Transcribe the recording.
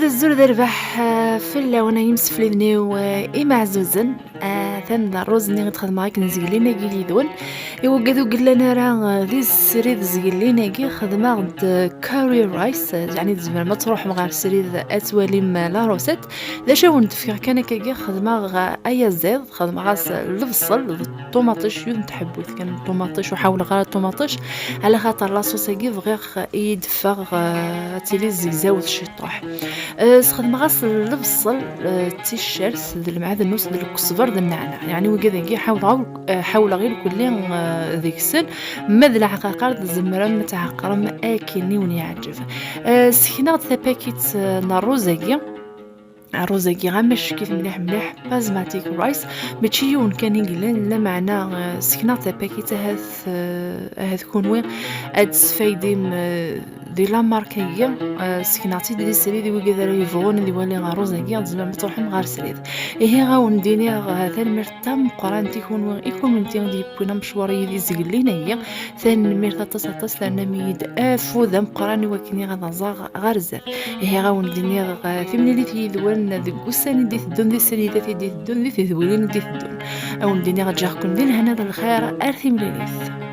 الزور ذا ربح فلا وانا يمسفلذني وإما عزوزن ثان الروز ني غتخدم غيك نزقلينا كي ليدون إوا كادو قلنا راه ذي السريد زقلينا كي خدمة غد كاري رايس يعني زعما ما تروح مغار السريد أتوالي لا روسيت ذا شاون دفير كان كي خدمة أيا زيض خدمة غاس البصل الطوماطيش يوم تحبو كان الطوماطيش وحاول غير الطوماطيش على خاطر لاصوص كي فغيغ يدفغ تيلي زيزاوت الشطوح سخدم غاس البصل التيشيرت د المعدنوس د الكزبر د النعناع يعني وكذا كي حاول غير كلي ذيك السن مذ العقاقر د الزمرة متعقرم اكلني وني عجب سكينة ثباكيت ناروزاكي الروزاكي غامش كيف مليح مليح بازماتيك رايس ماشي يون كان يقلن لا معنى سكنات باكيت هاد كونوي اد سفايدي دي لا ماركيه سكناتي دي سريد وكذا يفون دي ولي غاروزاكي زعما تروحهم غار سريد هي غاون ديني هذا المرتم قران تيكون يكون من تي دي بونا مشواري دي زقلينا هي ثان ميرتا تصاطس ثان ميد افو ذم قراني وكني غدا غارزه هي غاون ديني ثمني لي تيدوان ذك وساني دي تدون دي سريدات دي تدون دي تذولين دي تدون او ديني غتجاكم دين هنا ذا الخير ارثي مليليث